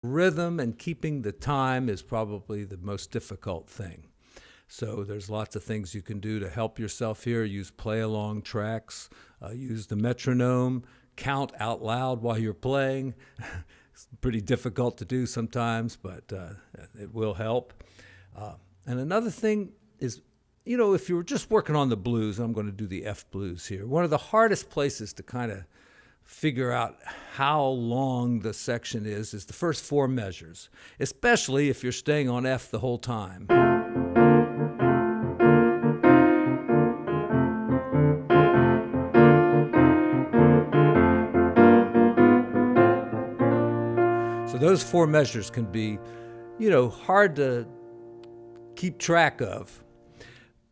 Rhythm and keeping the time is probably the most difficult thing. So there's lots of things you can do to help yourself here. Use play-along tracks, use the metronome, count out loud while you're playing. It's pretty difficult to do sometimes, but it will help. And another thing is, if you were just working on the blues, I'm going to do the F blues here. One of the hardest places to kind of figure out how long the section is the first four measures, especially if you're staying on F the whole time. So those four measures can be, hard to keep track of.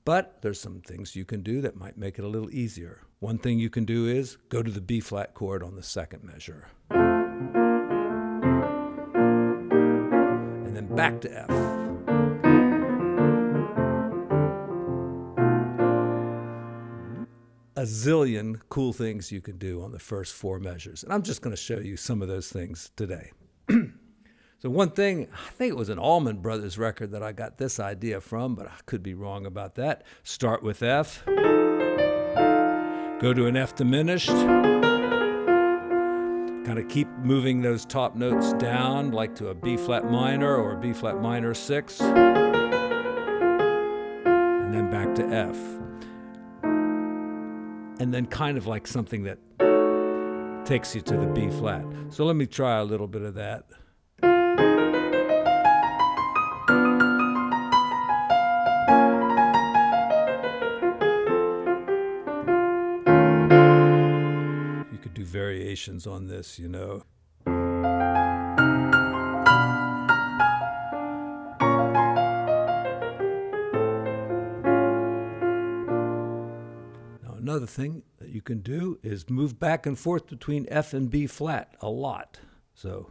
But there's some things you can do that might make it a little easier. One thing you can do is go to the B flat chord on the second measure. And then back to F. A zillion cool things you can do on the first four measures. And I'm just going to show you some of those things today. So one thing, I think it was an Allman Brothers record that I got this idea from, but I could be wrong about that. Start with F. Go to an F diminished. Kind of keep moving those top notes down, like to a B flat minor or a B flat minor 6. And then back to F. And then kind of like something that takes you to the B flat. So let me try a little bit of that. Variations on this, Now, another thing that you can do is move back and forth between F and B flat a lot. So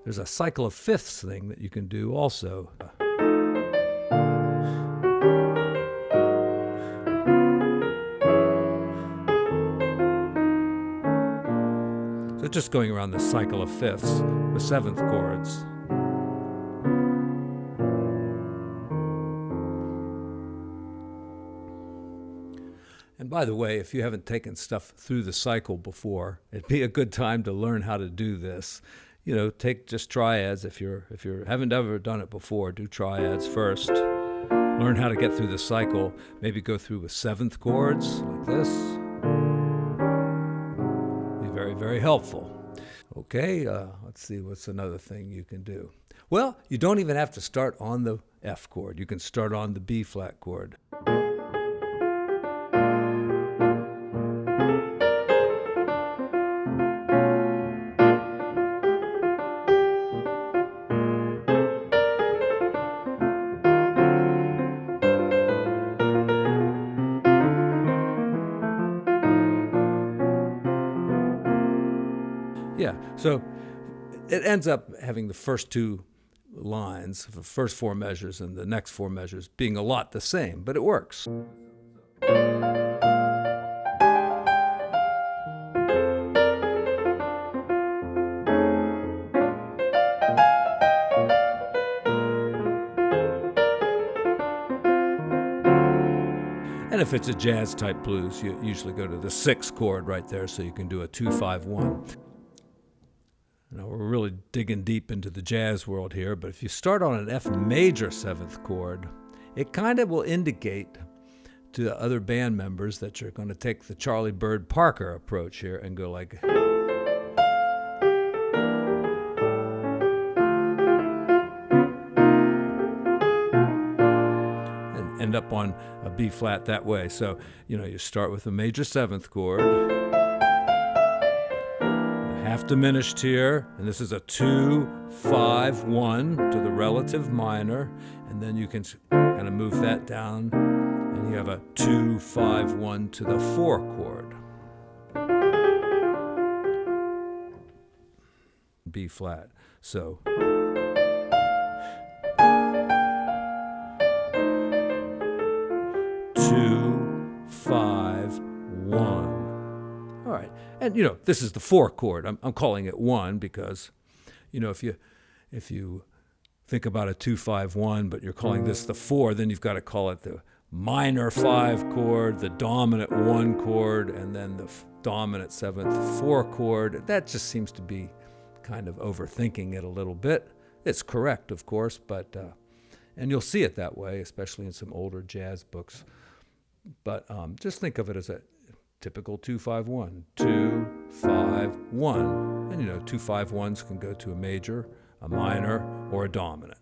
there's a cycle of fifths thing that you can do also. So just going around the cycle of fifths with seventh chords. And by the way, if you haven't taken stuff through the cycle before, it'd be a good time to learn how to do this. Take just triads. If you haven't ever done it before, do triads first. Learn how to get through the cycle. Maybe go through with seventh chords like this. Be very, very helpful. Okay, let's see, what's another thing you can do? Well, you don't even have to start on the F chord. You can start on the B flat chord. Yeah, so it ends up having the first two lines, the first four measures and the next four measures being a lot the same, but it works. And if it's a jazz type blues, you usually go to the sixth chord right there, so you can do a 2-5-1. We're really digging deep into the jazz world here, but if you start on an F major seventh chord, it kind of will indicate to the other band members that you're going to take the Charlie Bird Parker approach here and go like... and end up on a B flat that way. So, you start with a major seventh chord, half diminished here, and this is a 2-5-1 to the relative minor, and then you can kind of move that down, and you have a 2-5-1 to the 4 chord. B flat. So 2, 5, 1. All right. And, this is the 4 chord. I'm calling it 1 because, if you think about a 2, 5, 1, but you're calling this the 4, then you've got to call it the minor 5 chord, the dominant 1 chord, and then the dominant 7th 4 chord. That just seems to be kind of overthinking it a little bit. It's correct, of course, but and you'll see it that way, especially in some older jazz books. But just think of it as a typical 2-5-1, 2-5-1, and 2-5-1s can go to a major, a minor, or a dominant.